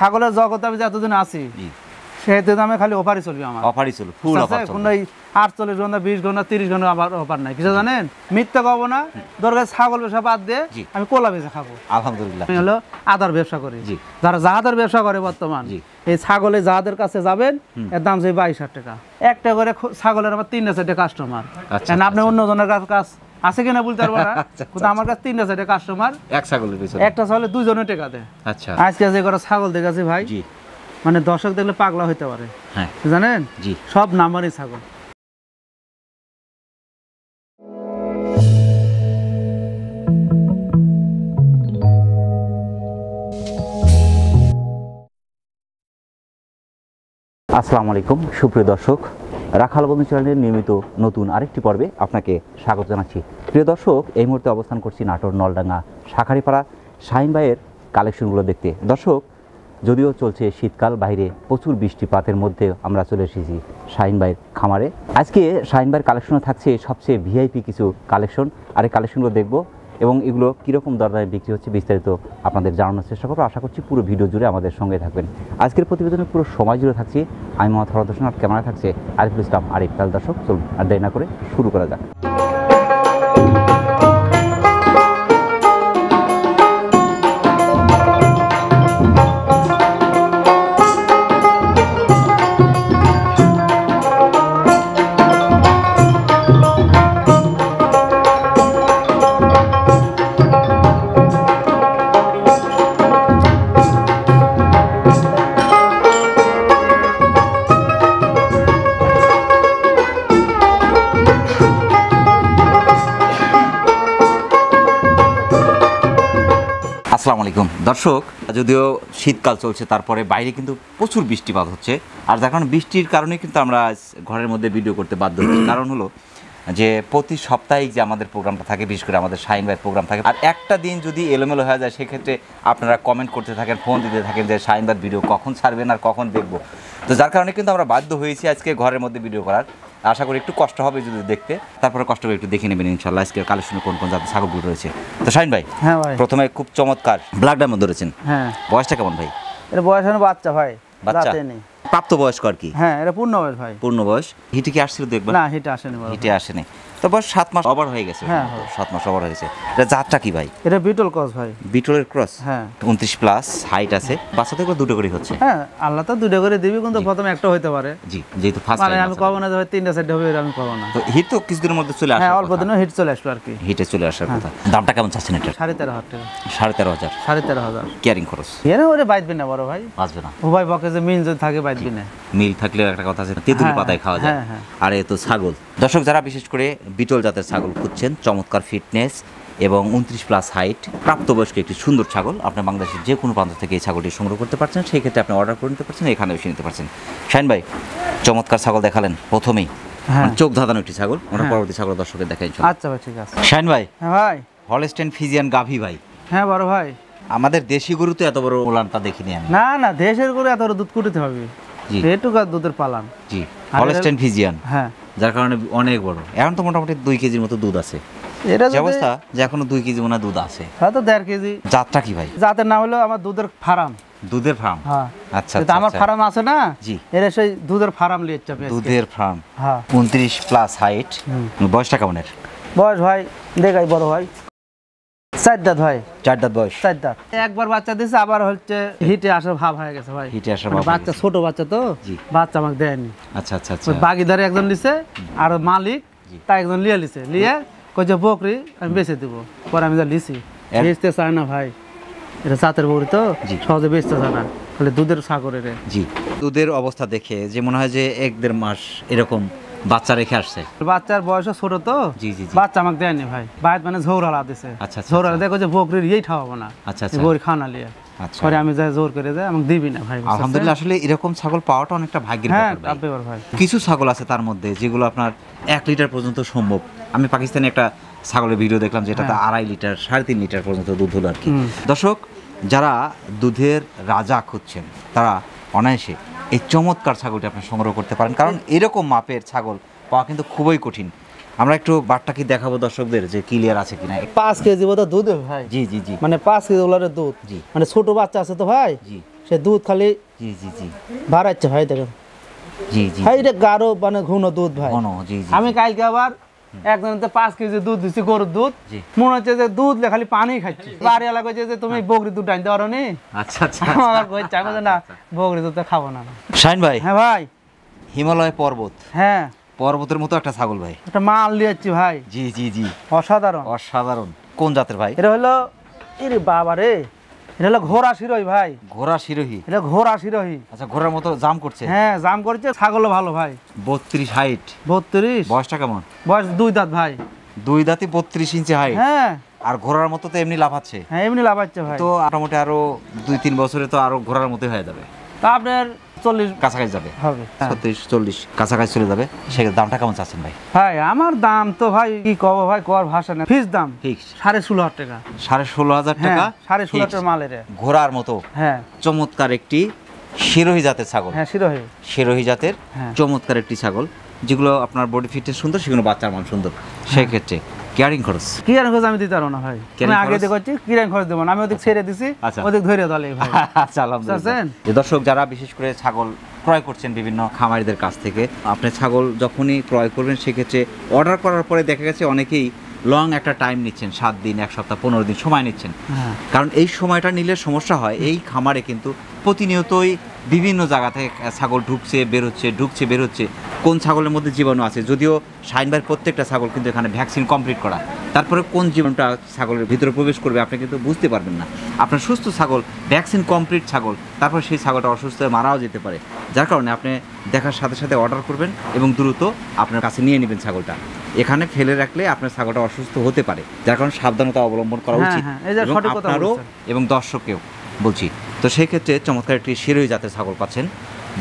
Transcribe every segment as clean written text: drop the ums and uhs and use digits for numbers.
ছাগলের জগতে আমি যতদিন আছি সেহেতু আমি খালি অফারই চলবে আমার অফারই চলবে ফুল অফার কোনো 48 ঘন্টা 20 ঘন্টা 30 ঘন্টা আবার অফার নাই কিছু জানেন মিথ্যা খাবো না দরকার ছাগল ব্যবসা বাদ দিয়ে আমি কোলা বেচা খাবো আলহামদুলিল্লাহ আমি হলো আদার ব্যবসা করি যারা জাহাজের ব্যবসা করে বর্তমান এই ছাগলে জাহাজের কাছে যাবেন এর দাম চাই 22,000 টাকা একটা করে ছাগলের আমার 3-4টা কাস্টমার আপনি অন্য জনের কাছ আছে কিনা বলতে পারবো না কিন্তু আমার কাছে 3-4টা কাস্টমার এক ছাগলের পিছনে একটা ছাগলে 2 জনের টাকা দেয় আচ্ছা আজকে যে করে ছাগল দেখাচ্ছি ভাই মানে দর্শক দেখলে পাগলা হইতে পারে হ্যাঁ জানেন জি সব নাম্বারই ছাগল আসসালামু আলাইকুম সুপ্রিয় দর্শক রাখাল বন্ধু চ্যানেলের নিয়মিত নতুন আরেকটি পর্বে আপনাকে স্বাগত জানাচ্ছি প্রিয় দর্শক এই মুহূর্তে অবস্থান করছি নাটোর নলডাঙ্গা শাখারিপাড়া শাহিন ভাইয়ের কালেকশনগুলো দেখতে দর্শক যদিও চলছে শীতকাল বাইরে প্রচুর বৃষ্টিপাতের মধ্যে আমরা চলে এসেছি শাহিন ভাইয়ের খামারে আজকে শাহিন ভাইয়ের কালেকশনে থাকছে সবচেয়ে ভিআইপি কিছু কালেকশন আর এই কালেকশনগুলো দেখব এবং এগুলো কীরকম দরদামে বিক্রি হচ্ছে বিস্তারিত আপনাদের জানানোর চেষ্টা করবো আশা করছি পুরো ভিডিও জুড়ে আমাদের সঙ্গে থাকবেন আজকের প্রতিবেদনে পুরো সময় জুড়ে থাকছি আমি মোহাম্মদ ফরহাদ হোসেন আর ক্যামেরা থাকছে আরিফুল ইসলাম আরিফ তাল দর্শক চলুন আর দেরি না করে শুরু করা যাক আসসালামু আলাইকুম দর্শক যদিও শীতকাল চলছে তারপরে বাইরে কিন্তু প্রচুর বৃষ্টিপাত হচ্ছে আর যার কারণে বৃষ্টির কারণে কিন্তু আমরা ঘরের মধ্যে ভিডিও করতে বাধ্য হচ্ছি কারণ হলো যে প্রতি সাপ্তাহিক যে আমাদের প্রোগ্রামটা থাকে বিশেষ করে আমাদের শাহিন ভাইয়ের প্রোগ্রাম থাকে আর একটা দিন যদি এলোমেলো হয়ে যায় সেক্ষেত্রে আপনারা কমেন্ট করতে থাকেন ফোন দিতে থাকেন যে শাহিন ভাইয়ের ভিডিও কখন ছাড়বেন আর কখন দেখবো তো যার কারণে কিন্তু আমরা বাধ্য হয়েছি আজকে ঘরের মধ্যে ভিডিও করার আশা করি একটু কষ্ট হবে যদি দেখতে তারপরে কষ্ট করে একটু দেখে নেবেন ইনশাআল্লাহ আজকে কালেকশনে কোন কোন জাতের ছাগলগুলো রয়েছে তো শাহিন ভাই হ্যাঁ ভাই প্রথমে খুব চমৎকার ব্ল্যাক ডায়মন্ড ধরেছেন হ্যাঁ বয়সটা কেমন ভাই এটা বয়স হলো বাচ্চা ভাই বাচ্চা নেই প্রাপ্ত বয়স্ক আর কি হ্যাঁ এটা পূর্ণ বয়স ভাই পূর্ণ বয়স হিটে কি আসছিল দেখবেন না হিটে আসেনি হিটে আসেনি তো বয়স 7 মাস ওভার হয়ে গেছে হ্যাঁ 7 মাস ওভার হয়ে গেছে এটা জাতটা কি ভাই এটা বিটল ক্রস ভাই বিটলের ক্রস হ্যাঁ 29 প্লাস হাইট আছে বাচ্চা থেকে দুটো করে হচ্ছে হ্যাঁ আল্লাহ তো দুটো করে দিবি কিন্তু প্রথমে একটা হইতে পারে জি যেহেতু ফার্স্ট মানে আমি কব না যে 3-4টা হবে আমি কব না তো হিট তো কিছুদিনের মধ্যে চলে আসে হ্যাঁ অল্প দিনে হিট চলে আসলো আর কি হিটে চলে আসার কথা দামটা কেমন চাচ্ছেন এটা 13,500 টাকা 13,500 13,500 কেয়ারিং খরচ এর ওরে বাইদবি না বড় ভাই বাঁচবে না উভয় পক্ষে যে মিল যদি থাকে বাইদবি না মিল থাকলে একটা কথা আছে তেঁতুল পাতায় খাওয়া যায় আর এ তো ছাগল দর্শক যারা বিশেষ করে বিটল জাতের ছাগল খুঁজছেন চমৎকার ফিটনেস এবং 29 প্লাস হাইট প্রাপ্তবয়স্ক একটি সুন্দর ছাগল আপনি বাংলাদেশের যে কোনো প্রান্ত থেকে এই ছাগলটি সংগ্রহ করতে পারছেন সেই ক্ষেত্রে আপনি অর্ডার করে নিতে পারছেন এখানে এসে নিতে পারছেন শাহিন ভাই চমৎকার ছাগল দেখালেন প্রথমেই চোখ ধাঁধানো একটি ছাগল আমরা পরবর্তী ছাগল দর্শকের দেখাই আচ্ছা ভাই ঠিক আছে শাহিন ভাই হ্যাঁ ভাই হলস্টেইন ফ্রিজিয়ান গাভী ভাই হ্যাঁ বড় ভাই আমাদের দেশি গরু তো এত বড় ওলানটা দেখিনি আমি না না দেশের গরু এত বড় দুধ কুটিতে হবে এটুকু দুধের পালান জি হলস্টেইন ফ্রিজিয়ান হ্যাঁ যার কারণে অনেক বড় এখন তো মোটামুটি 2 কেজির মতো দুধ আছে এটা যে অবস্থা যে এখনো 2 কেজি মনে দুধ আছে হয়তো 1.5 কেজি জাতটা কি ভাই জাতের নাম হলো আমার দুধের ফার্ম দুধের ফার্ম হ্যাঁ আচ্ছা এটা আমার ফার্ম আছে না জি এর সেই দুধের ফার্ম লিয়েছে দুধের ফার্ম হ্যাঁ 29 প্লাস হাইট বয়সটা কেমন এর বয়স ভাই দেখাই বড় ভাই 4 দাঁত ভাই 4 দাঁত বয়স 4 দাঁত একবার বাচ্চা দিছে আবার হচ্ছে হিটে আসার ভাব হয়ে গেছে ভাই হিটে আসার ভাব বাচ্চা ছোট বাচ্চা তো বাচ্চা আমাকে দেয়নি আচ্ছা আচ্ছা আচ্ছা বাগিদারে একজন নিছে আর মালিক তাই একজন লিয়ে লিছে লিয়ে কইছে বকরি আমি বেচে দেব পরে আমি যা লিছি বেচতে চায় না ভাই এটা জাতের বকরি তো সহজে বেচতে চায় না খালি দুধের সাগরের জি দুধের অবস্থা দেখে যে মনে হয় যে 1-1.5 মাস এরকম বাচ্চা রেখে আসছে বাচ্চার বয়স ছোট তো জি জি বাচ্চা আমাকে দেয়নি ভাই বাইরে মানে ঝৌরালা দিছে আচ্ছা ঝৌরালা দেখো যে বকরির ইয়েই খাওয়াবো না আচ্ছা আচ্ছা বকরি খানা লিয়ে পরে আমি যাই জোর করে যাই আমাকে দিবি না ভাই আলহামদুলিল্লাহ আসলে এরকম ছাগল পাওয়াটা অনেকটা ভাগ্যের ব্যাপার ভাই কিছু ছাগল আছে তার মধ্যে যেগুলো আপনার 1 লিটার পর্যন্ত সম্ভব আমি পাকিস্তানে একটা ছাগলের ভিডিও দেখলাম যেটাতে 2.5 লিটার 3.5 লিটার পর্যন্ত দুধ হলো আর কি দর্শক যারা দুধের রাজা খুঁজছেন তারা অনায়াসে এই চমৎকার ছাগলটি আপনি সংগ্রহ করতে পারেন কারণ এরকম মাপের ছাগল পাওয়া কিন্তু খুবই কঠিন আমরা একটু বাটটা কি দেখাবো দর্শকদের যে ক্লিয়ার আছে কিনা। 5 কেজি মতো দুধ ভাই। জি জি জি, মানে 5 কেজি ওলার দুধ। জি, মানে ছোট বাচ্চা আছে তো ভাই, জি, সে দুধ খালি জি জি জি বাড়াচ্ছে ভাই, দেখেন। জি জি, ভাই এটা গাঢ় মানে ঘন দুধ ভাই। জি জি, আমি কালকে আবার একজনতে 5 কেজি দুধ দিছি, গরুর দুধ। জি, মনে হচ্ছে যে দুধ খালি পানি খাচ্ছি। বাড়ি এলাকা কইছে যে তুমি বকরি দুধ আনতে পারো নি। আচ্ছা আচ্ছা, আমার কই চাই না, বকরি দুধ তো খাবো না। শাইন ভাই, হ্যাঁ ভাই। হিমালয় পর্বত, হ্যাঁ পর্বতের মতো একটা ছাগল ভাই। একটা মাল লিয়েছি ভাই। জি জি জি, অসাধারণ অসাধারণ। কোন জাতের ভাই? এটা হলো, এরে বাবা রে, এটা হলো ঘোড়া শিরোহী ভাই। ঘোড়া শিরোহী? এটা ঘোড়া শিরোহী। আচ্ছা, ঘোড়ার মতো জাম করছে? হ্যাঁ জাম করছে, ছাগলও ভালো ভাই। 32 হাইট। 32। বয়সটা কেমন? বয়স 2 দাঁত ভাই। 2 দাঁতে 32 ইঞ্চি হাইট। হ্যাঁ। আর ঘোড়ার মতো তো এমনি লাফাচ্ছে? হ্যাঁ এমনি লাফাচ্ছে ভাই। তো মোটামুটি আরো 2-3 বছরে তো আরো ঘোড়ার মতোই হয়ে যাবে। তা আপনার 40 কাছাকাছি যাবে হবে। 36-40 কাছাকাছি চলে যাবে। সেক্ষেত্রে দামটা কেমন চাচ্ছেন ভাই? ভাই আমার দাম তো ভাই কি কব ভাই, কর ভাষা না। ফিক্স দাম ফিক্স 16,500 টাকা। 16,500 টাকা? 16,500 টাকা মালের। ঘোড়ার মতো হ্যাঁ চমৎকার একটি শিরোহী জাতের ছাগল। হ্যাঁ শিরোহী। শিরোহী জাতের হ্যাঁ। চমৎকার একটি ছাগল, যেগুলো আপনার বডি ফিটনেস সুন্দর, সেগুলো বাচ্চার মান সুন্দর। সেই ক্ষেত্রে কেয়ারিং খরচ? কিরান খরচ আমি দিতে পারবো না ভাই। আমি আগে দেখছি কিরান খরচ দেবো না, আমি ওদিক ছেড়ে দিছি, ওদিক ধরে দলে ভাই। আচ্ছা, আলহামদুলিল্লাহ। দর্শক যারা বিশেষ করে ছাগল ক্রয় করছেন বিভিন্ন খামারিদের কাছ থেকে, আপনি ছাগল যখনই ক্রয় করবেন সেক্ষেত্রে অর্ডার করার পরে দেখা গেছে অনেকেই লং একটা টাইম নিচ্ছেন, 7 দিন, 1 সপ্তাহ, 15 দিন সময় নিচ্ছেন। কারণ এই সময়টা নিলে সমস্যা হয়, এই খামারে কিন্তু প্রতিনিয়তই বিভিন্ন জায়গা থেকে ছাগল ঢুকছে বের হচ্ছে। কোন ছাগলের মধ্যে জীবাণু আছে, যদিও শাইন ভাইয়ের প্রত্যেকটা ছাগল কিন্তু এখানে ভ্যাকসিন কমপ্লিট করা, তারপরে কোন জীবাণুটা ছাগলের ভিতরে প্রবেশ করবে আপনি কিন্তু বুঝতে পারবেন না। আপনার সুস্থ ছাগল, ভ্যাকসিন কমপ্লিট ছাগল, তারপর সেই ছাগলটা অসুস্থ হয়ে মারাও যেতে পারে। যার কারণে আপনি দেখার সাথে সাথে অর্ডার করবেন এবং দ্রুত আপনার কাছে নিয়ে নেবেন ছাগলটা। এখানে ফেলে রাখলে আপনার ছাগলটা অসুস্থ হতে পারে, যার কারণে সাবধানতা অবলম্বন করা উচিত আপনারও এবং দর্শককেও বলছি। তো সেই ক্ষেত্রে চমৎকার একটি শিরোহী জাতের ছাগল পাচ্ছেন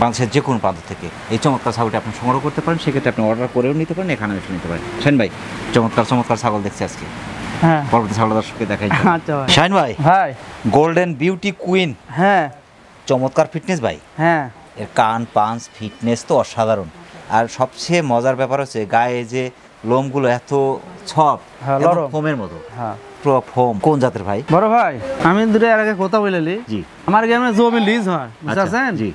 বাংলাদেশের যে কোনো প্রান্ত থেকে। এই চমৎকার ছাগলটি আপনি সংগ্রহ করতে পারেন, সেক্ষেত্রে আপনি অর্ডার করেও নিতে পারেন, এখানে এসে নিতে পারেন। শাইন ভাই, চমৎকার ছাগল দেখছি আজকে। হ্যাঁ, পরবর্তী ছাগল দর্শককে দেখাই। আচ্ছা ভাই। শাইন ভাই, গোল্ডেন বিউটি কুইন। হ্যাঁ, চমৎকার ফিটনেস ভাই। হ্যাঁ, এর কান পাঞ্চ ফিটনেস তো অসাধারণ। আর সবচেয়ে মজার ব্যাপার হচ্ছে গায়ে যে লোমগুলো এত সফট, ফোমের মতো। হ্যাঁ, ফোম। কোন জাতের ভাই? বড় ভাই আমি দুটো এর আগে কথা বলেলি। জি। আমার গ্রামে জমি লিজ হয়, বুঝছেন? জি।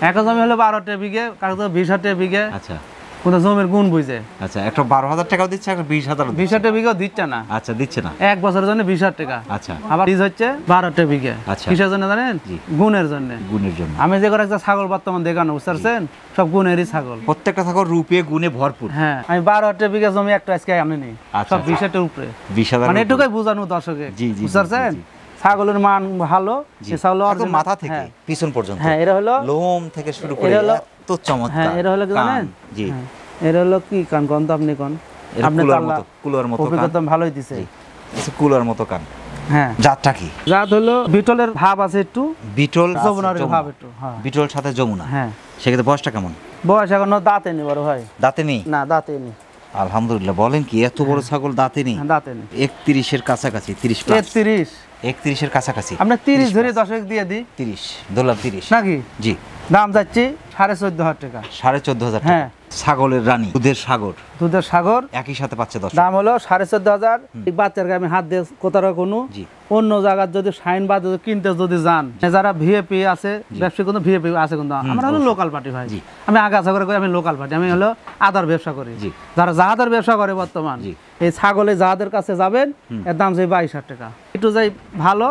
একটা জমি হলো 12 বিঘে, কারো তো 20 বিঘে। আচ্ছা। কোন জমির গুণ বুঝে। আচ্ছা, একটা 12,000 টাকাও দিচ্ছে, একটা 20,000। 20 বিঘেও দিচ্ছে না। আচ্ছা, দিচ্ছে না। এক বছরের জন্য 20,000 টাকা। আচ্ছা। আবার লিজ হচ্ছে 12 বিঘে। আচ্ছা। কিসের জন্য জানেন? গুণের জন্য। গুণের জন্য। আমি যে করে একটা ছাগল বর্তমান দেখানো, বুঝছেন? সব গুণেরই ছাগল। প্রত্যেকটা ছাগল রূপে গুণে ভরপুর। হ্যাঁ, আমি 12 বিঘা জমি একটা আজকে আমি নেই, সব 20,000 উপরে। 20,000 মানে এটুকুই বোঝানো দর্শকে, বুঝছেন? ছাগলের মান ভালো, একদম মাথা থেকে পিছন পর্যন্ত। হ্যাঁ, এরা হলো লোম থেকে শুরু করে এত চমৎকার। হ্যাঁ, এরা হলো কি জানেন? জি। এরা হলো কি কান, কোন তো আপনি কোন? আপনি কুলার মতো কান। অভিজ্ঞতা ভালোই দিছে। কুলার মতো কান। হ্যাঁ। জাতটা কি? জাত হলো বিটলের ভাব আছে একটু। বিটল, যমুনার ভাব একটু। হ্যাঁ, বিটল সাথে যমুনা। হ্যাঁ। সেক্ষেত্রে বয়সটা কেমন? বয়স এখনো দাঁতে নেই বড় ভাই। দাঁতে নেই? না, দাঁতে নেই। আলহামদুলিল্লাহ। বলেন কি, এত বড় ছাগল দাঁতে নেই? দাঁতে নেই। 31-এর কাছাকাছি, 30 প্লাস। 31-এর কাছাকাছি। আমরা 30 ধরে দশক দিয়ে দিই। 30 ধরলাম, 30 নাকি? জি। দাম যাচ্ছে 14,500 টাকা। 14,500 টাকা। হ্যাঁ। ছাগলের রানী, দুধের সাগর। দুধের সাগর একই সাথে পাচ্ছে 10। দাম হলো 14,500। বাচ্চার গায়ে আমি হাত দিয়ে কোথাও কোনো অন্য জায়গার যদি শাইন বা কিনতে যদি যান, যারা ভিএপি আছে, ব্যবসায়ী কিন্তু ভিএপি আছে, কিন্তু আমরা হলো লোকাল পার্টি ভাই। আমি আগাছা করে আমি লোকাল পার্টি, আমি হলো আদার ব্যবসা করি। যারা জাহাজের ব্যবসা করে বর্তমান, এই ছাগলে জাহাজের কাছে যাবেন, এর দাম যাই 22,000 টাকা। একটু যাই ভালো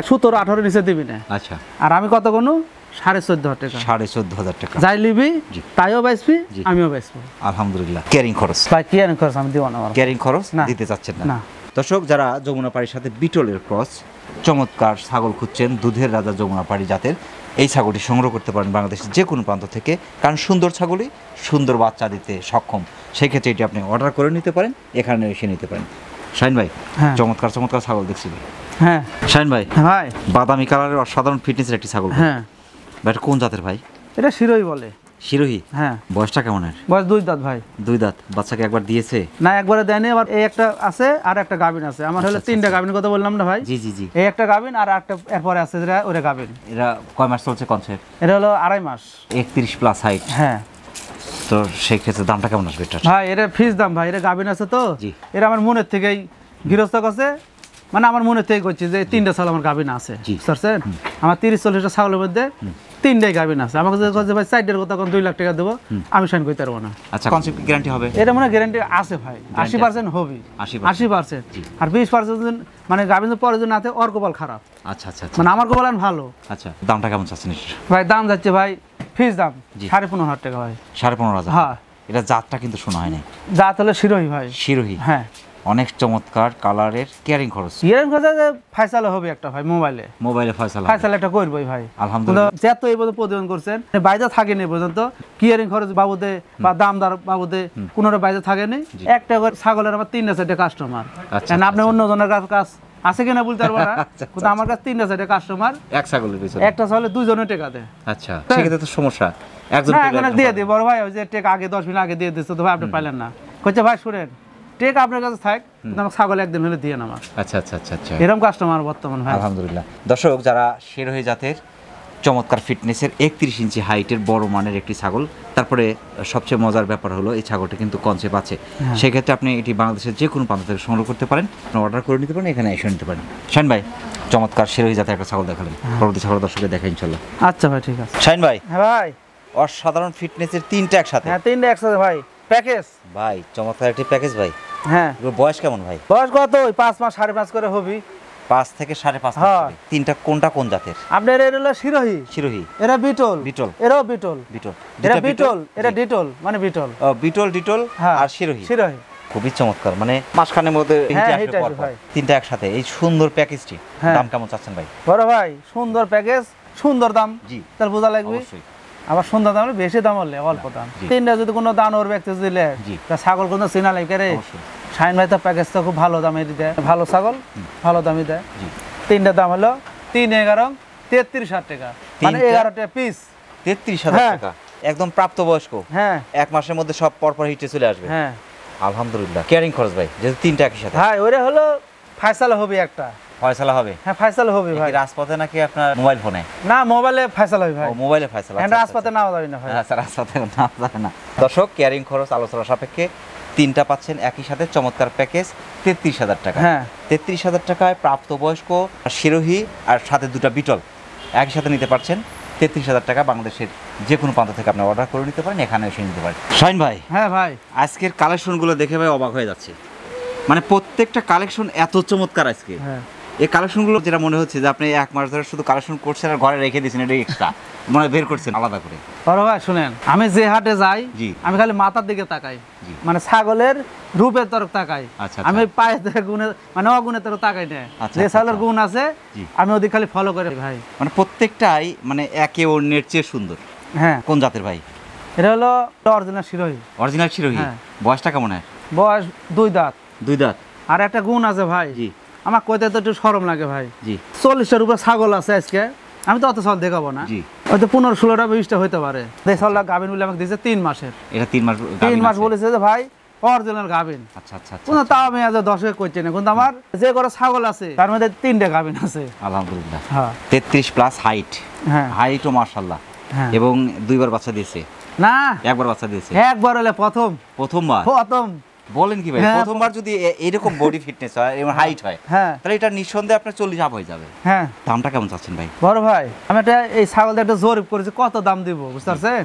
17-18 নিচে দিবি না। আচ্ছা। আর আমি কত কোনো 14,500 টাকা। 14,500 টাকা। যাই লিবি তাইও বেচবি, আমিও বেচবো। আলহামদুলিল্লাহ। ক্যারিং খরচ? ভাই ক্যারিং খরচ আমি দিব না। ক্যারিং খরচ দিতে চাচ্ছেন না? দর্শক, যারা যমুনা পাড়ির সাথে বিটলের ক্রস চমৎকার ছাগল খুঁজছেন, দুধের রাজা যমুনা পাড়ি জাতের, এই ছাগলটি সংগ্রহ করতে পারেন বাংলাদেশের যে কোনো প্রান্ত থেকে। কারণ সুন্দর ছাগলই সুন্দর বাচ্চা দিতে সক্ষম। সেই ক্ষেত্রে এটি আপনি অর্ডার করে নিতে পারেন, এখানে এসে নিতে পারেন। শাইন ভাই, চমৎকার ছাগল দেখছি ভাই। হ্যাঁ। শাইন ভাই, ভাই বাদামি কালারের অসাধারণ ফিটনেসের একটি ছাগল। হ্যাঁ। ভাই, কোন জাতের ভাই? এটা শিরোহী বলে। শিরোহী? হ্যাঁ। বয়সটা কেমন? বয়স 2 দাঁত ভাই। 2 দাঁত। বাচ্চাকে একবার দিয়েছে? না, একবারে দেয়নি। আবার এই একটা আছে আর একটা গাবিন আছে। আমার হলো 3টা গাবিন কথা বললাম না ভাই? জি জি জি। এই একটা গাবিন আর একটা এরপরে আছে যেটা ওরে গাবিন। এরা কয় মাস চলছে কনসেপ্ট? এটা হলো 2.5 মাস। 31 প্লাস হাইট। হ্যাঁ। তো সেই ক্ষেত্রে দামটা কেমন আসবে এটা? ভাই এটা ফিক্স দাম ভাই, এটা গাভিন আছে তো, এটা আমার মনের থেকেই গৃহস্থ কাছে, মানে আমার মনে থেকে করছি যে 3টা ছাগল আমার গাভিন আছে, বুঝছেন? আমার 30-40টা ছাগলের মধ্যে 3টাই গাভিন আছে। আমাকে যদি ভাই 4টার কথা 2 লাখ টাকা দেবো, আমি সাইন করতে পারবো না। আচ্ছা, কনসেপ্ট গ্যারান্টি হবে? এটা মানে গ্যারান্টি আছে ভাই, 80% হবে, 80%। আর 20% মানে গাভিন পরে যদি না থাকে ওর কপাল খারাপ। আচ্ছা আচ্ছা, মানে আমার কপাল ভালো। আচ্ছা, দামটা কেমন চাচ্ছেন? ভাই দাম যাচ্ছে ভাই ফিক্স দাম 15,500 টাকা ভাই। 15,500? হ্যাঁ। এটা জাতটা কিন্তু শোনা হয় নাই। জাত হলো শিরোহী ভাই। শিরোহী? হ্যাঁ। অনেক চমৎকার কালারের, কেয়ারিং খরচ ফাইসালা হবে একটা ভাই, মোবাইলে ফাইসালা একটা করবই ভাই। আলহামদুলিল্লাহ। যত এই পর্যন্ত প্রতিবেদন করছেন বাইরে থাকেনি পর্যন্ত, কিয়ারিং খরচ বাবদে বা দামদার বাবদে কোনোটা বাইরে থাকেনি। একটা করে ছাগলের আমার 3-4টা কাস্টমার। আপনি অন্য জনের কাছ আছে কিনা বলতে পারবো না, কিন্তু আমার কাছে 3-4টা কাস্টমার, এক ছাগলের পিছনে একটা ছাগলে 2 জনের টাকা দেয়। আচ্ছা, সেক্ষেত্রে তো সমস্যা, একজন দিয়ে দিই বড় ভাই, ওই যে টাকা আগে 10 মিনিট আগে দিয়ে দিচ্ছে তো ভাই আপনি পাইলেন না, কইছে ভাই শুনেন টেক আপনার কাছে থাক, কিন্তু আমার ছাগল একদিন হলে দিয়ে নামা। আচ্ছা আচ্ছা আচ্ছা আচ্ছা, এরকম কাস্টমার বর্তমান ভাই। আলহামদুলিল্লাহ। দর্শক, যারা শিরোহী জাতের চমৎকার ফিটনেসের 31 ইঞ্চি হাইটের বড় মানের একটি ছাগল, তারপরে সবচেয়ে মজার ব্যাপার হলো এই ছাগলটা কিন্তু কনসেপ্ট আছে, সেক্ষেত্রে আপনি এটি বাংলাদেশের যে কোনো প্রান্ত থেকে সংগ্রহ করতে পারেন, অর্ডার করে নিতে পারেন, এখানে এসে নিতে পারেন। শাহিন ভাই, চমৎকার শিরোহী জাতের একটা ছাগল দেখালেন, পরবর্তী ছাগল দর্শকদের দেখাই ইনশাল্লাহ। আচ্ছা ভাই, ঠিক আছে। শাহিন ভাই। হ্যাঁ ভাই। অসাধারণ ফিটনেসের 3টা একসাথে? হ্যাঁ, 3টা একসাথে ভাই, প্যাকেজ ভাই, চমৎকার একটি প্যাকেজ ভাই। হ্যাঁ। বয়স কেমন ভাই? বয়স কত? 5 মাস 5.5 করে হবে। 5 থেকে 5.5 মাস। 3টা কোনটা কোন জাতের? আপনার এর হলো শিরোহী। শিরোহী। এরা বিটল। বিটল। এরাও বিটল। বিটল। এরা বিটল, এরা ডিটল, মানে বিটল। ও, বিটল, ডিটল আর শিরোহী। শিরোহী খুবই চমৎকার, মানে মাসখানের মধ্যে ভাই 3টা একসাথে, এই সুন্দর প্যাকেজটি দাম কেমন চাচ্ছেন ভাই? বড় ভাই, সুন্দর প্যাকেজ, সুন্দর দাম। জি, তাহলে বোঝা লাগবে। অবশ্যই। আবার সুন্দর দাম হলে বেশি দাম হলে অল্প দাম। 3টা যদি কোনো দানর ব্যক্তি দিলে ছাগল কোনো চিনা লাগে রে, শাহিন ভাই তো প্যাকেজ তো খুব ভালো দামে দেয়, ভালো ছাগল ভালো দামে দেয়। 3টার দাম হলো 3-11 33,000 টাকা, মানে 11টা পিস 33,000 টাকা, একদম প্রাপ্তবয়স্ক। হ্যাঁ, 1 মাসের মধ্যে সব পরপর হিটে চলে আসবে। হ্যাঁ, আলহামদুলিল্লাহ। কেয়ারিং খরচ ভাই, যেহেতু 3টা একই সাথে? হ্যাঁ, ওরে হলো ফায়সালা হবে একটা। ফয়সালা হবে? হ্যাঁ, ফায়সালা হবে ভাই। রাজপথে নাকি আপনার মোবাইল ফোনে? না, মোবাইলে ফায়সালা হবে ভাই। ও, মোবাইলে ফায়সালা। হ্যাঁ, রাজপথে নাও যাবে না ভাই। আচ্ছা, রাজপথে নাও যাবে না। দর্শক, কেয়ারিং খরচ আলোচনা সাপেক্ষে 3টা পাচ্ছেন একই সাথে, চমৎকার প্যাকেজ 33,000 টাকা। হ্যাঁ, 33,000 টাকায় প্রাপ্তবয়স্ক শিরোহী আর সাথে 2টা বিটল একই সাথে নিতে পারছেন। 33,000 টাকা, বাংলাদেশের যে কোনো প্রান্ত থেকে আপনি অর্ডার করে নিতে পারেন, এখানে এসে নিতে পারেন। শাহিন ভাই। হ্যাঁ ভাই, আজকের কালেকশনগুলো দেখে ভাই অবাক হয়ে যাচ্ছে, মানে প্রত্যেকটা কালেকশন এত চমৎকার আজকে। হ্যাঁ, এই কালেকশনগুলো যেটা মনে হচ্ছে যে আপনি 1 মাস ধরে শুধু কালেকশন করছেন আর ঘরে রেখে দিয়েছেন, এটা এক্সট্রা মানে বের করছেন আলাদা করে। বড় ভাই শুনেন, আমি যে হাটে যাই আমি খালি মাথার দিকে তাকাই, মানে ছাগলের রূপের তরফ তাকাই, আমি পায়ের গুণে মানে অগুণের তরফ তাকাই না। যে ছাগলের গুণ আছে আমি ওদিকে খালি ফলো করি ভাই। মানে প্রত্যেকটাই মানে একে অন্যের চেয়ে সুন্দর। হ্যাঁ। কোন জাতের ভাই? এটা হলো অরিজিনাল শিরোহী। অরিজিনাল শিরোহী। বয়সটা কেমন হয়? বয়স 2 দাঁত। 2 দাঁত। আর একটা গুণ আছে ভাই, আমার কইতে তো একটু শরম লাগে ভাই। 40টার উপরে ছাগল আছে আজকে, আমি তো অত ছাগল দেখাবো না, হয়তো 15-16টা 20টা হইতে পারে। এই ছাগলটা গাভিন বলে আমাকে দিয়েছে 3 মাসের। এটা 3 মাস? 3 মাস বলেছে যে ভাই অরিজিনাল গাভিন। আচ্ছা আচ্ছা, কিন্তু তাও আমি আজ 10 করছি না, কিন্তু আমার যে করে ছাগল আছে তার মধ্যে 3টা গাভিন আছে। আলহামদুলিল্লাহ। হ্যাঁ, 33 প্লাস হাইট। হ্যাঁ, হাইটও মাশাআল্লাহ। এবং 2বার বাচ্চা দিয়েছে না? 1বার বাচ্চা দিয়েছে। একবার হলে প্রথমবার। বলেন কি ভাই? প্রথমবার যদি এরকম বডি ফিটনেস হয় এবং হাইট হয়, তাহলে এটা নিঃসন্দেহে আপনার 40 আপ হয়ে যাবে। হ্যাঁ। দামটা কেমন চাচ্ছেন ভাই? বড় ভাই, আমি একটা এই ছাগলটা একটা জরিপ করেছি, কত দাম দিব বুঝতে পারছেন?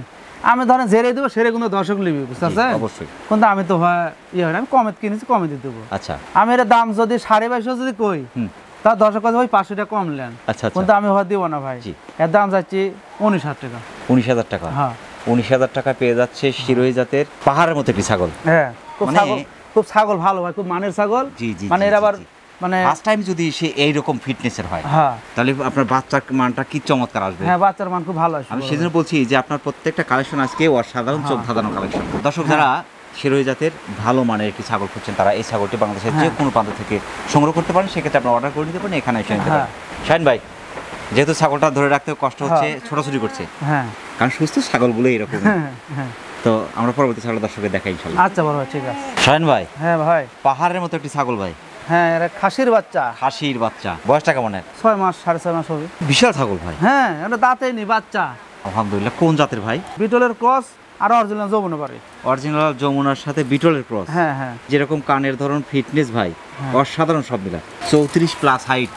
আমি ধরেন ঝেড়ে দেবো, সেরে কোনো দর্শক নিবি বুঝতে পারছেন? অবশ্যই। কিন্তু আমি তো ভাই ইয়ে হয় না, আমি কমে কিনেছি, কমে দিয়ে দেবো। আচ্ছা। আমি এর দাম যদি 2250 যদি কই, তা দর্শক কথা ভাই 500 টাকা কম নেন। আচ্ছা, কিন্তু আমি হয়তো দিব না ভাই। এর দাম যাচ্ছি 19,000 টাকা। 19,000 টাকা? হ্যাঁ, 19,000 টাকা পেয়ে যাচ্ছে শিরোহী জাতের পাহাড়ের মতো একটি ছাগল। হ্যাঁ, খুব ছাগল ভালো ভাই, খুব মানের ছাগল। মানে এর আবার মানে ফার্স্ট টাইম যদি সে এই রকম ফিটনেসের হয়, তাহলে আপনার বাচ্চার মানটা কি চমৎকার আসবে। হ্যাঁ, বাচ্চার মান খুব ভালো আসবে। আমি সেজন্য বলছি যে আপনার প্রত্যেকটা কালেকশন আজকে অসাধারণ, চোখ ধাঁধানো কালেকশন। দর্শক, যারা শিরোহী জাতের ভালো মানের একটি ছাগল খুঁজছেন, তারা এই ছাগলটি বাংলাদেশের যে কোনো প্রান্ত থেকে সংগ্রহ করতে পারেন, সেক্ষেত্রে আপনার অর্ডার করে নিতে পারেন, এখানে এসে নিতে পারেন। শাহিন ভাই, যেহেতু ছাগলটা ধরে রাখতে কষ্ট হচ্ছে, ছোটাছুটি করছে, হ্যাঁ, কারণ সুস্থ ছাগলগুলো এরকম। তো আমরা পরবর্তী ছাগল দর্শকের দেখাই ইনশাআল্লাহ। আচ্ছা বড় ভাই, ঠিক আছে। শাহিন ভাই। হ্যাঁ ভাই, পাহাড়ের মতো একটি ছাগল ভাই। হ্যাঁ, এর খাসির বাচ্চা। খাসির বাচ্চা। বয়সটা কেমন? 6 মাস 6.5 মাস হবে। বিশাল ছাগল ভাই। হ্যাঁ, এটা দাঁতেই নি বাচ্চা। আলহামদুলিল্লাহ। কোন জাতের ভাই? বিটলের ক্রস আর অরিজিনাল যমুনা পারে। অরিজিনাল যমুনার সাথে বিটলের ক্রস। হ্যাঁ হ্যাঁ, যেরকম কানের ধরন, ফিটনেস ভাই অসাধারণ সব মিলা। 34 প্লাস হাইট।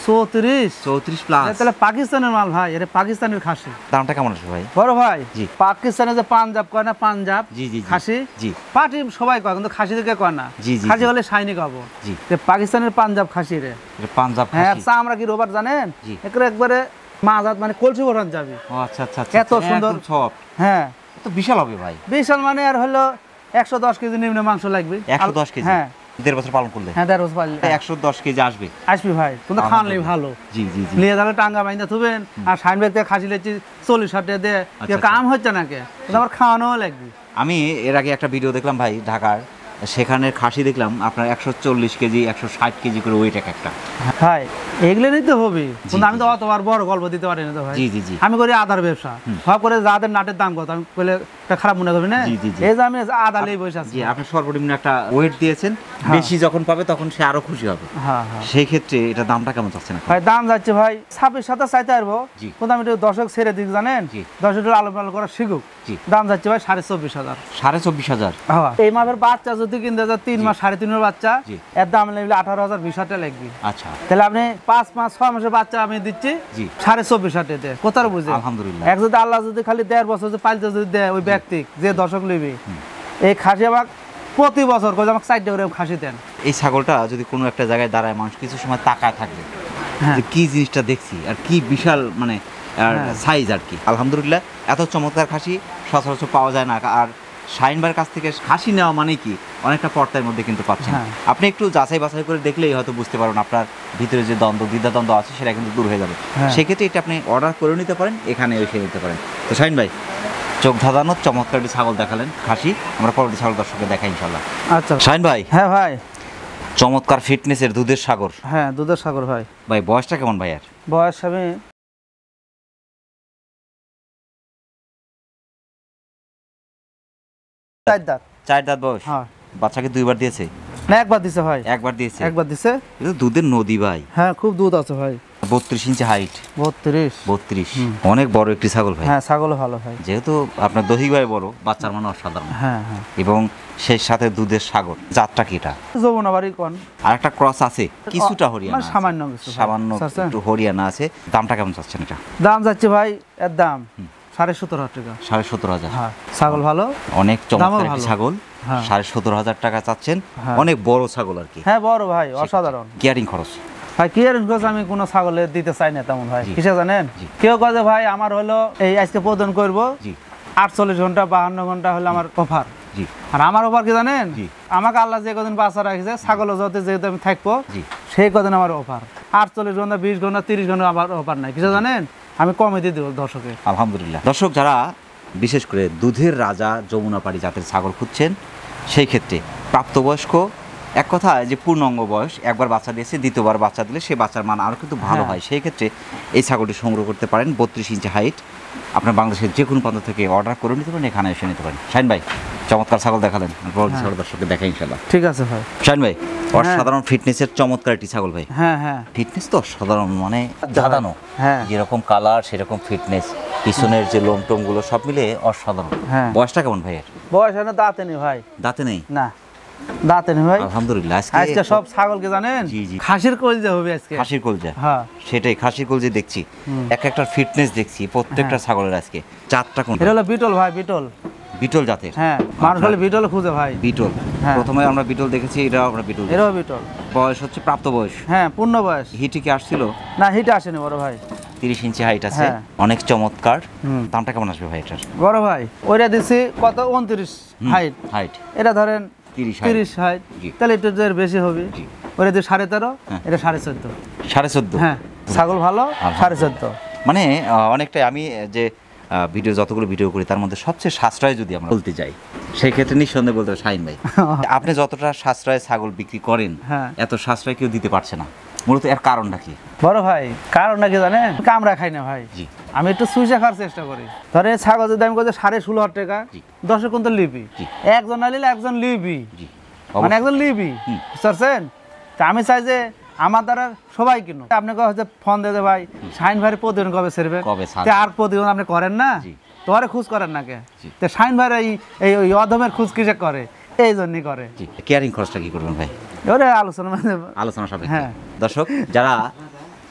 34 প্লাস, তাহলে পাকিস্তানের মাল ভাই, এটা পাকিস্তানের খাসি। দামটা কেমন আছে ভাই? বড় ভাই জি, পাকিস্তানে যে পাঞ্জাব কয় না, পাঞ্জাব জি জি খাসি, জি পাটি সবাই কয়, কিন্তু খাসি থেকে কয় না। জি জি, খাসি হলে শাইনি খাবো। জি, পাকিস্তানের পাঞ্জাব খাসি রে, পাঞ্জাব হ্যাঁ। খাসি। চামড়া কি রোবার জানেন, একবারে মাজাত মানে কলসি ভরান যাবে। ও আচ্ছা আচ্ছা, এত সুন্দর সব। হ্যাঁ, তো বিশাল হবে ভাই। বিশাল মানে আর হলো 110 কেজি নিম্ন মাংস লাগবে। 110 কেজি? হ্যাঁ, 1.5 বছর পালন করলে? হ্যাঁ, 1.5 বছর পাললে 110 কেজি আসবে। আসবে ভাই, কিন্তু খাওয়ালেই ভালো। জি জি জি, নিয়ে যাবে টাঙ্গা বাইন্দা থুবেন, আর সাইন ব্যাগ খাসি লেছি 40-60 টাকা দিয়ে কাম হচ্ছে নাকি, আমার খাওয়ানোও লাগবে। আমি এর আগে একটা ভিডিও দেখলাম ভাই ঢাকার, সেখানে খাসি দেখলাম আপনার 140 কেজি 160 কেজি করে ওয়েট একটা। ভাই এগুলো নিতে হবে, কিন্তু আমি তো অতবার বড় গল্প দিতে পারি না তো ভাই। জি জি জি, আমি করি আদার ব্যবসা, সব করে যাদের নাটের দাম কত আমি বলে খারাপ মনে করবি না। এই যে আমি আদা লেই বসে আছি। আপনি সর্বনিম্ন একটা ওয়েট দিয়েছেন, বেশি যখন পাবে তখন সে আরো খুশি হবে। হ্যাঁ, সেই ক্ষেত্রে এটা দামটা কেমন চাচ্ছেন ভাই? দাম যাচ্ছে ভাই 26-27 চাইতে পারবো, কিন্তু আমি একটু দর্শক ছেড়ে দিই জানেন, দর্শক আলো আলো করা শিখুক। দাম যাচ্ছে ভাই 24,500। 24,500? এই মাপের বাচ্চা যদি কিনতে যায় 3 মাস 3.5 মাসের বাচ্চা, এর দাম লাগবে 18,000-20,000 টাকা লাগবে। আচ্ছা, তাহলে আপনি 5 মাস 6 মাসের বাচ্চা আমি দিচ্ছি 24,500 টাকা দিয়ে, কোথাও বুঝে। আলহামদুলিল্লাহ। এক যদি আল্লাহ যদি খালি 1.5 বছর যদি পালতে যদি দেয় ওই ব্যক্তি যে দর্শক লইবে, এই খাসি আমাকে প্রতি বছর করে আমাকে 4টা করে খাসি দেন। এই ছাগলটা যদি কোনো একটা জায়গায় দাঁড়ায়, মানুষ কিছু সময় তাকায় থাকবে যে কি জিনিসটা দেখছি, আর কি বিশাল মানে সাইজ আর কি। আলহামদুলিল্লাহ, এত চমৎকার খাসি সচরাচর পাওয়া যায় না। আর শাহিনবার কাছ থেকে খাসি নেওয়া মানে কি অনেকটা পর্দার মধ্যে কিন্তু পাচ্ছেন। আপনি একটু যাচাই বাছাই করে দেখলেই হয়তো বুঝতে পারবেন আপনার ভিতরে যে দ্বিধাদ্বন্দ্ব আছে সেটা কিন্তু দূর হয়ে যাবে। সেক্ষেত্রে এটা আপনি অর্ডার করে নিতে পারেন, এখানে এসে নিতে পারেন। তো শাহিন ভাই, চোখ ধাঁধানো চমৎকার একটি ছাগল দেখালেন খাসি, আমরা পরবর্তী ছাগল দর্শককে দেখাই ইনশাল্লাহ। আচ্ছা শাহিন ভাই। হ্যাঁ ভাই, চমৎকার ফিটনেসের দুধের সাগর। হ্যাঁ, দুধের সাগর ভাই। ভাই বয়সটা কেমন ভাই? আর বয়স আমি 4 দাঁত। 4 দাঁত বয়স? হ্যাঁ। বাচ্চাকে 2বার দিয়েছে না, একবার দিছে ভাই। একবার দিয়েছে? একবার দিছে। এটা দুধের নদী ভাই। হ্যাঁ, খুব দুধ আছে ভাই। 32 ইঞ্চি হাইট। 32 অনেক বড় একটি ছাগল ভাই। হ্যাঁ, ছাগল ভালো ভাই। যেহেতু আপনার দহিভাবে বড়, বাচ্চার মানে অসাধারণ। হ্যাঁ হ্যাঁ, এবং সেই সাথে দুধের সাগর। জাতটা কি এটা? যমুনা বাড়ি কোন। আর একটা ক্রস আছে, কিছুটা হরিয়ানা আছে। সামান্য কিছু, সামান্য একটু হরিয়ানা আছে। দামটা কেমন চাচ্ছেন এটা? দাম যাচ্ছে ভাই, এর দাম 17,500 টাকা। 17,500? হ্যাঁ, ছাগল ভালো, অনেক চমৎকার একটি ছাগল। 17,500 টাকা চাচ্ছেন। অনেক বড় ছাগল আর কি। হ্যাঁ, বড় ভাই, অসাধারণ। কেয়ারিং খরচ ভাই, কেয়ারিং খরচ আমি কোনো ছাগলে দিতে চাই না তেমন ভাই। কিসে জানেন, কেউ কাজে ভাই আমার হলো এই আজকে প্রদান করবো 48 ঘন্টা 52 ঘন্টা হলো আমার অফার। আর আমার অফার কি জানেন, আমাকে আল্লাহ যে কদিন বাচ্চা রাখছে ছাগল জগতে যেহেতু আমি থাকবো, সেই কদিন আমার অফার। 48 ঘন্টা 20 ঘন্টা 30 ঘন্টা আমার অফার নাই। কিসে জানেন, আমি কমে দিয়ে দেবো দর্শকের। আলহামদুলিল্লাহ। দর্শক যারা বিশেষ করে দুধের রাজা যমুনাপাড়ি জাতের ছাগল খুঁজছেন, সেই ক্ষেত্রে প্রাপ্তবয়স্ক, এক কথা যে পূর্ণাঙ্গ বয়স, একবার বাচ্চা দিয়েছে, দ্বিতীয়বার বাচ্চা দিলে সেই বাচ্চার মান আরও কিন্তু ভালো হয়। সেই ক্ষেত্রে এই ছাগলটি সংগ্রহ করতে পারেন। 32 ইঞ্চি হাইট। আপনার বাংলাদেশের যে কোনো প্রান্ত থেকে অর্ডার করে নিতে পারেন, এখানে এসে নিতে পারেন। শাহিন ভাই, চমৎকার ছাগল দেখালেন, ছাগল দর্শককে দেখাই ইনশাল্লাহ। ঠিক আছে ভাই। শাহিন ভাই, অসাধারণ ফিটনেসের চমৎকার একটি ছাগল ভাই। হ্যাঁ হ্যাঁ, ফিটনেস তো অসাধারণ, মানে ধাঁধানো। হ্যাঁ, যেরকম কালার সেরকম ফিটনেস, পিছনের যে লোম টোম গুলো সব মিলে অসাধারণ। বয়সটা কেমন ভাইয়ের? বয়স এখনো দাঁতে নেই ভাই। দাঁতে নেই? না, দাঁতে নেই ভাই। আলহামদুলিল্লাহ। আজকে সব ছাগলকে জানেন খাসির কলজা হবে আজকে। খাসির কলজা? হ্যাঁ, সেটাই, খাসির কলজা দেখছি। এক একটা ফিটনেস দেখছি প্রত্যেকটা ছাগলের। আজকে জাতটা কোন? এটা হলো বিটল ভাই, বিটল। বিটল জাতের? হ্যাঁ, মানুষ হলে বিটল খুঁজে ভাই। বিটল, প্রথমে আমরা বিটল দেখেছি, এটাও আমরা বিটল। এটাও বিটল। বয়স হচ্ছে প্রাপ্ত বয়স? হ্যাঁ, পূর্ণ বয়স। হিটে কি আসছিল? না, হিটে আসেনি বড় ভাই। 30 ইঞ্চি হাইট আছে, অনেক চমৎকার। দামটা কেমন আসবে ভাই এটার? বড় ভাই ওইটা দিছি কত 29 হাইট। হাইট এটা ধরেন 30 হাইট, তাহলে একটু বেশি হবে। ওইটা দিয়ে 13.5, এটা 14.5। 14.5? হ্যাঁ, ছাগল ভালো, 14.5। মানে অনেকটাই। আমি যে ভিডিও যতগুলো ভিডিও করি তার মধ্যে সবচেয়ে সাশ্রয় যদি আমরা বলতে যাই, সেই ক্ষেত্রে নিঃসন্দেহে বলতে হবে শাহিন ভাই। আপনি যতটা সাশ্রয়ে ছাগল বিক্রি করেন, এত সাশ্রয় কেউ দিতে পারছে না। মূলত এর কারণটা কি বড় ভাই? কারণটা কি জানেন, কামড়া খাই না ভাই। আমি একটু সুইচা খাওয়ার চেষ্টা করি। ধরে ছাগল যদি আমি করছি 16,500 টাকা, 10 কিন্তু লিবি। একজন না নিলে একজন লিবি, মানে একজন লিবি, বুঝতে তা আমি চাই যে আমার দ্বারা সবাই কিনুক। আপনাকে হচ্ছে ফোন দিয়ে ভাই শাহিন ভাইয়ের প্রতিদিন কবে ছেড়বে, আর প্রতিদিন আপনি করেন না, তোরে খুঁজ করেন না কে তো শাইন ভাই এই অধমের খুঁজ কিসে করে এই জন্যই করে। কেয়ারিং খরচটা কি করবেন ভাই? ওরে আলোচনা সাপেক্ষে। হ্যাঁ দর্শক, যারা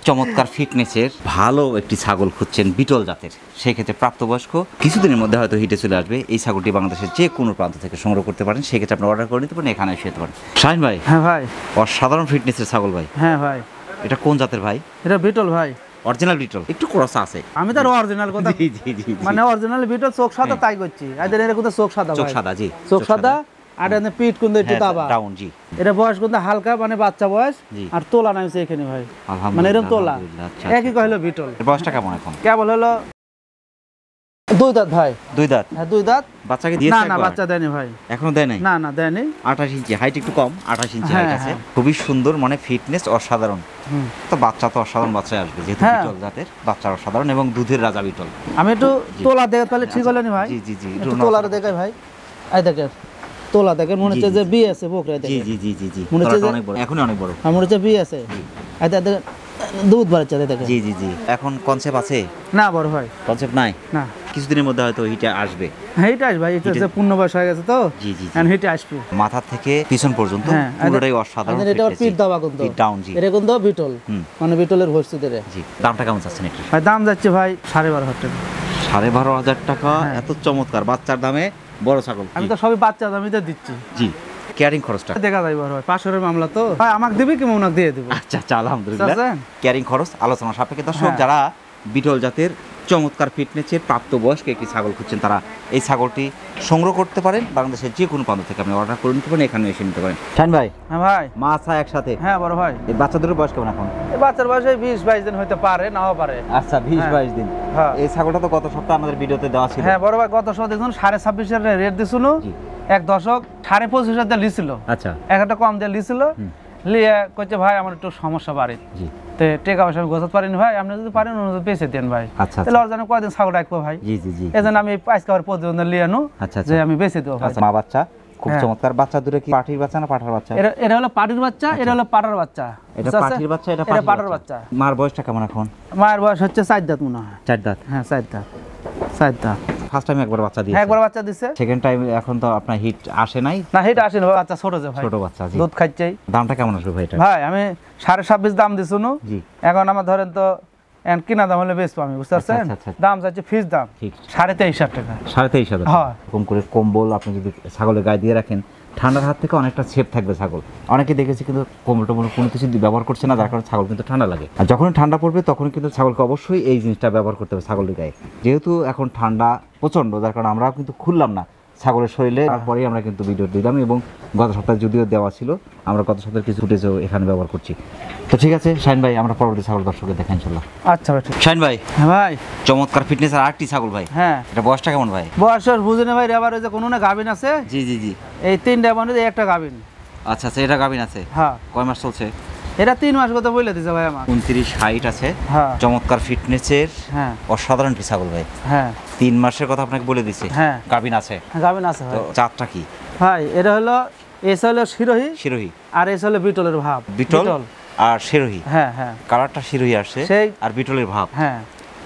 চমৎকার ফিটনেসের ভালো একটি ছাগল খুঁজছেন বিটল জাতের, সেই ক্ষেত্রে প্রাপ্তবয়স্ক কিছুদিনের মধ্যে হয়তো হিটে চলে আসবে, এই ছাগলটি বাংলাদেশের যে কোনো প্রান্ত থেকে সংগ্রহ করতে পারেন। সেক্ষেত্রে আপনি অর্ডার করে নিতে পারেন, এখানে এসে যেতে পারেন। শাহিন ভাই। হ্যাঁ ভাই। অসাধারণ ফিটনেসের ছাগল ভাই। হ্যাঁ ভাই। এটা কোন জাতের ভাই? এটা বিটল ভাই। অরিজিনাল বিটল, একটু ক্রস আছে। আমি তার অরিজিনাল কথা মানে অরিজিনাল বিটল চোখ সাদা তাই করছি। আইদের এর কথা চোখ সাদা ভাই। চোখ সাদা জি। চোখ সাদা আর এনে পিঠ কিন্তু একটু দাবা ডাউন জি। এটা বয়স কিন্তু হালকা মানে বাচ্চা বয়স আর তোলা নামছে এখানে ভাই। মানে এরকম তোলা একই কইলো বিটল। এর বয়সটা কেমন এখন? কেবল হলো 2 দাঁত ভাই। 2 দাঁত? হ্যাঁ 2 দাঁত। বাচ্চাকে দিয়েছে? না না বাচ্চা দেয়নি ভাই, এখনো দেয় নাই। না না দেয়নি। 28 ইঞ্চি হাইট, একটু কম 28 ইঞ্চি হাইট আছে। খুবই সুন্দর, মানে ফিটনেস অসাধারণ। তো বাচ্চা তো অসাধারণ বাচ্চাই আসবে, যেহেতু বিটল জাতের বাচ্চা অসাধারণ এবং দুধের রাজা বিটল। আমি একটু তোলা দেখে তাহলে ঠিক হলো নি ভাই। জি জি জি, একটু তোলার দেখাই ভাই। এই দেখেন তোলা দেখেন, মনে হচ্ছে যে বি আছে বকরা দেখেন। জি জি জি জি জি, মনে হচ্ছে অনেক বড়, এখনই অনেক বড়। মনে হচ্ছে বি আছে। এই দেখেন দুধ বাড়ছে দেখেন। জি জি জি। এখন কনসেপ্ট আছে না বড় ভাই? কনসেপ্ট নাই না, কিছুদিনের মধ্যে হয়তো হিটে আসবে। হ্যাঁ হিটে আসবে ভাই, এটা যে পূর্ণ বয়স হয়ে গেছে তো। জি জি, এখন হিটে আসবে মাথা থেকে পিছন পর্যন্ত পুরোটাই অসাধারণ। এটা পিঠ দাবা কিন্তু ডাউন জি। এটা কিন্তু বিটল, মানে বিটলের ভর্তি দেরে। জি। দামটা কেমন চাচ্ছেন একটু? ভাই দাম যাচ্ছে ভাই 12,500 টাকা। 12,500 টাকা? এত চমৎকার বাচ্চার দামে বড় ছাগল। আমি তো সবই বাচ্চা দামই তো দিচ্ছি। জি। কেয়ারিং খরচটা দেখা যাবে ভাই, 500 মামলা তো ভাই, আমাকে দিবি কি ওনাকে দিয়ে দেব? আচ্ছা আচ্ছা, আলহামদুলিল্লাহ। কেয়ারিং খরচ আলোচনা সাপেক্ষে। দর্শক, যারা বিটল জাতের চমৎকার ফিটনেসের প্রাপ্তবয়স্ক একটি ছাগল খুঁজছেন, তারা এই ছাগলটি সংগ্রহ করতে পারেন। বাংলাদেশের যে কোনো প্রান্ত থেকে আপনি অর্ডার করে নিতে পারেন, এখানে এসে নিতে পারেন। শাহিন ভাই। হ্যাঁ ভাই। মাছা একসাথে? হ্যাঁ বড় ভাই। এই বাচ্চাদের বয়স কেমন এখন? এই বাচ্চার বয়স 20-22 দিন হতে পারে, নাও পারে। আচ্ছা 20-22 দিন। হ্যাঁ। এই ছাগলটা তো গত সপ্তাহে আমাদের ভিডিওতে দেওয়া ছিল। হ্যাঁ বড় ভাই, গত সপ্তাহে দেখুন 26,500 এর রেট দিছিল। এক দর্শক 25,500 দিয়ে লিছিল। আচ্ছা, একটা কম দিয়ে লিছিল। লিয়ে কইছে ভাই আমার একটু সমস্যা বাড়ি। জি। তে টাকা পয়সা আমি গোছাতে পারিনি ভাই, আপনি যদি পারেন অনুরোধ বেঁচে দেন ভাই। আচ্ছা। তাহলে ওর জন্য কয়দিন ছাগল রাখবো ভাই। জি জি জি। এজন্য আমি পাঁচ খাবার প্রতিদিন লিয়ে আনো যে আমি বেঁচে দেবো। আচ্ছা, মা বাচ্চা খুব চমৎকার। বাচ্চা দুটো কি পাটির বাচ্চা না পাঠার বাচ্চা? এটা হলো পাটির বাচ্চা, এটা হলো পাটার বাচ্চা। এটা পাটির বাচ্চা, এটা পাটার বাচ্চা। মার বয়সটা কেমন এখন? মায়ের বয়স হচ্ছে 4 দাঁত মনে হয়। 4 দাঁত? হ্যাঁ 4 দাঁত। 4 দাঁত। ফার্স্ট টাইম একবার বাচ্চা দিয়েছে? একবার বাচ্চা দিছে। সেকেন্ড টাইম এখন তো আপনার হিট আসে নাই? না হিট আসে না, বাচ্চা ছোট যে ভাই। ছোট বাচ্চা। জি। দুধ খাইছে। দামটা কেমন আসবে ভাই এটা? ভাই আমি 26.5 দাম দিছুনু। জি। এখন আমার ধরেন তো এন্ড কিনা দাম হলে বেচবো আমি, বুঝতে পারছেন? দাম যাচ্ছে ফিক্স দাম 23,500 টাকা। 23,500? হ্যাঁ। কম করে কম্বল আপনি যদি ছাগলের গায়ে দিয়ে রাখেন, ঠান্ডার হাত থেকে অনেকটা সেফ থাকবে ছাগল। অনেকে দেখেছি কিন্তু কম্বল টম্বল কোনো কিছু ব্যবহার করছে না, যার কারণে ছাগল কিন্তু ঠান্ডা লাগে। আর যখনই ঠান্ডা পড়বে তখনই কিন্তু ছাগলকে অবশ্যই এই জিনিসটা ব্যবহার করতে হবে ছাগলের গায়ে। যেহেতু এখন ঠান্ডা প্রচণ্ড, যার কারণে আমরাও কিন্তু খুললাম না ছাগলের শরীরে। তারপরেই আমরা কিন্তু ভিডিও দিলাম, এবং গত সপ্তাহে যদিও দেওয়া ছিল, আমরা গত সপ্তাহের কিছু ফুটেজও এখানে ব্যবহার করছি। তো ঠিক আছে শাহিন ভাই, আমরা পরবর্তী ছাগল দর্শকের দেখা ইনশাল্লাহ। আচ্ছা ভাই। শাহিন ভাই। হ্যাঁ ভাই। চমৎকার ফিটনেস আর আরেকটি ছাগল ভাই। হ্যাঁ। এটা বয়সটা কেমন ভাই? বয়স বুঝে না ভাই, এবার ওই যে কোনো না গাভিন আছে। জি জি জি। এই 3টা মানে একটা গাভিন। আচ্ছা আচ্ছা, এটা গাভিন আছে? হ্যাঁ। কয় মাস চলছে এটা? 3 মাস কথা বলে দিছে ভাই আমার। 29 হাইট আছে। হ্যাঁ। চমৎকার ফিটনেসের। হ্যাঁ। অসাধারণ একটি ছাগল ভাই। হ্যাঁ। 3 মাসের কথা আপনাকে বলে দিছে। হ্যাঁ। গাভিন আছে? হ্যাঁ গাভিন আছে ভাই। তো জাতটা কি ভাই? এটা হলো এস হলো শিরোহী। শিরোহী। আর এস হলো বিটলের ভাব। বিটল আর শিরোহী। হ্যাঁ হ্যাঁ। কালারটা শিরোহী আসছে আর বিটলের ভাব। হ্যাঁ।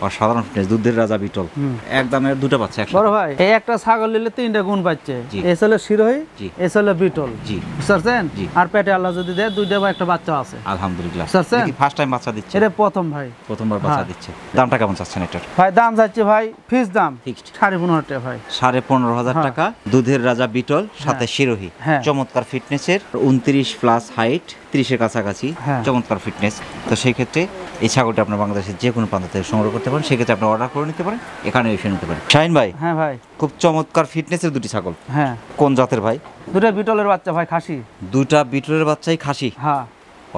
অসাধারণ ফিটনেস, দুধের রাজা বিটল। একদম এর দুটো বাচ্চা একসাথে। বড় ভাই এই একটা ছাগল নিলে 3টা গুণ পাচ্ছে। এস হলো শিরোহী, এস হলো বিটল। জি। বুঝছেন? আর পেটে আল্লাহ যদি দেয় 2টা বা একটা বাচ্চা আছে। আলহামদুলিল্লাহ। বুঝছেন? কি ফার্স্ট টাইম বাচ্চা দিচ্ছে? এটা প্রথম ভাই, প্রথমবার বাচ্চা দিচ্ছে। দামটা কেমন চাচ্ছেন এটার? ভাই দাম যাচ্ছে ভাই ফিক্স দাম 15,500 টাকা ভাই। 15,500 টাকা। দুধের রাজা বিটল, সাথে শিরোহী। চমৎকার ফিটনেসের, 29 প্লাস হাইট, 30-এর কাছাকাছি। চমৎকার ফিটনেস। তো সেই ক্ষেত্রে এই ছাগলটা আপনার বাংলাদেশের যে কোনো প্রান্ত থেকে সংগ্রহ করতে পারেন, সেক্ষেত্রে আপনি অর্ডার করে নিতে পারেন, এখানে এসে নিতে পারেন। শাহিন ভাই। হ্যাঁ ভাই। খুব চমৎকার ফিটনেসের দুটি ছাগল। হ্যাঁ। কোন জাতের ভাই? 2টা বিটলের বাচ্চা ভাই, খাসি। 2টা বিটলের বাচ্চাই খাসি? হ্যাঁ।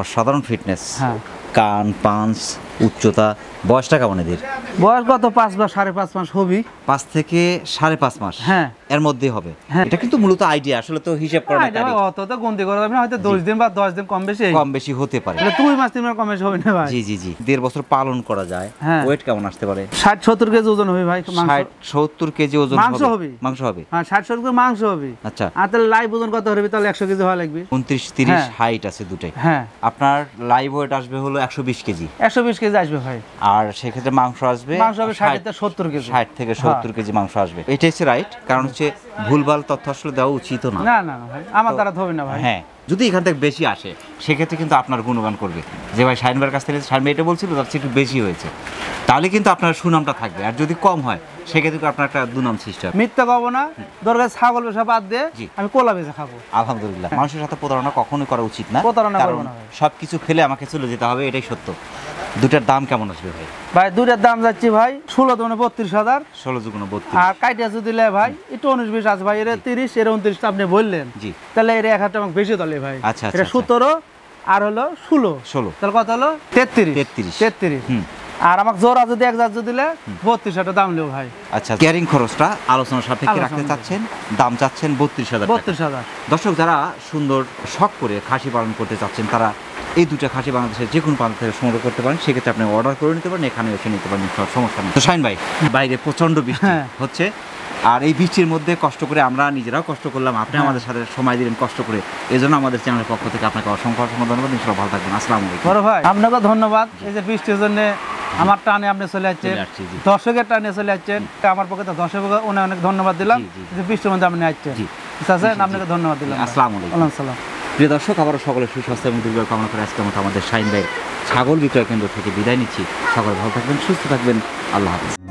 অসাধারণ ফিটনেস। হ্যাঁ। কান, পাঞ্চ, উচ্চতা। বয়সটা কেমন এদের? বয়স কত 5 বা 5.5 মাস হবে। 5 থেকে 5.5 মাস। হ্যাঁ, এর মধ্যে হবে। এটা কিন্তু মূলত আইডিয়া, আসলে তো হিসাব করা না। অত তো গন্তি করা যাবে না, হয়তো 10 দিন বা 10 দিন কম বেশি হতে পারে। তাহলে 2 মাস 3 মাস কম বেশি হবে না ভাই। জি জি জি। 1.5 বছর পালন করা যায়। ওয়েট কেমন আসতে পারে? 60-70 কেজি ওজন হবে ভাই। 60-70 কেজি ওজন মাংস হবে। মাংস হবে। হ্যাঁ 60-70 কেজি মাংস হবে। আচ্ছা। আর তাহলে লাইভ ওজন কত হবে? তাহলে 100 কেজি হওয়া লাগবে। 29-30 হাইট আছে দুটাই। হ্যাঁ। আপনার লাইভ ওয়েট আসবে হলো 120 কেজি। 120 কেজি আসবে ভাই। আর সেক্ষেত্রে মাংস আসবে 60 থেকে 70 কেজি। 60 থেকে 70 কেজি মাংস আসবে। এটাই হচ্ছে রাইট, কারণ হচ্ছে ভুলভাল তথ্য আসলে দেওয়া উচিত না। না না ভাই, আমার দ্বারা হবে না ভাই। হ্যাঁ, যদি এখান থেকে বেশি আসে সেক্ষেত্রে কিন্তু আপনার গুণগান করবে যে ভাই শাহিন ভাইয়ের কাছ থেকে শাহিন ভাই এটা বলছিল তার চেয়ে একটু বেশি হয়েছে, তাহলে কিন্তু আপনার সুনামটা থাকবে। আর যদি কম হয় সেক্ষেত্রে আপনার একটা দুনাম সৃষ্টি হবে। মিথ্যা খাবো না, দরকার ছাগল বেচা বাদ দিয়ে আমি কোলা বেচা খাবো। আলহামদুলিল্লাহ, মানুষের সাথে প্রতারণা কখনোই করা উচিত না। প্রতারণা করবো কারণ না ভাই। সবকিছু ফেলে আমাকে চলে যেতে হবে, এটাই সত্য। দুটার দাম কেমন আসবে ভাই? ভাই দুইটার দাম যাচ্ছি ভাই 16 দুগুণে 32,000, 16 দুগুণে 32, আর কাইটা যদি লে ভাই একটু 19-20 আছে ভাই। এর 30 এর 29 আপনি বললেন, জি, তাহলে এর 1 টাকা বেশি তাহলে ভাই। আচ্ছা এটা 17 আর হলো 16, তাহলে কত হলো 33। আর আমাকে জোড়া যদি এক জাত যদি দিলে 32,000 দাম লিও ভাই। আচ্ছা, ক্যারিং খরচটা আলোচনা সাপেক্ষে রাখতে চাচ্ছেন, দাম চাচ্ছেন 32,000। 32,000। দর্শক যারা সুন্দর শখ করে খাসি পালন করতে চাচ্ছেন তারা এই দুটো খাসি বাংলাদেশের যে কোনো প্রান্ত থেকে সংগ্রহ করতে পারেন। সেক্ষেত্রে আপনি অর্ডার করে নিতে পারেন, এখানে এসে নিতে পারেন, সমস্যা নেই। তো শাহিন ভাই, বাইরে প্রচণ্ড বৃষ্টি হচ্ছে, আর এই বৃষ্টির মধ্যে কষ্ট করে আমরা নিজেরাও কষ্ট করলাম, আপনি আমাদের সাথে সময় দিলেন কষ্ট করে, এই জন্য আমাদের চ্যানেলের পক্ষ থেকে আপনাকে অসংখ্য ধন্যবাদ। ইনশাআল্লাহ ভালো থাকবেন। আসসালামু আলাইকুম। বড় ভাই আপনাকে ধন্যবাদ, এই যে বৃষ্টির জন্য আমার টানে আপনি চলে যাচ্ছেন, দর্শকের টানে চলে যাচ্ছেন, আমার পক্ষে তো দর্শকের অনেক ধন্যবাদ দিলাম যে বৃষ্টির মধ্যে আপনি আসছেন। ঠিক আছে, আপনাকে ধন্যবাদ দিলাম। আসসালামু আলাইকুম। আসসালাম। প্রিয় দর্শক, আবারও সকলের সুস্বাস্থ্য এবং দীর্ঘায়ু কামনা করে আজকের মতো আমাদের শাহিন ভাই ছাগল বিক্রয় কেন্দ্র থেকে বিদায় নিচ্ছি। সকলে ভালো থাকবেন, সুস্থ থাকবেন। আল্লাহ হাফেজ।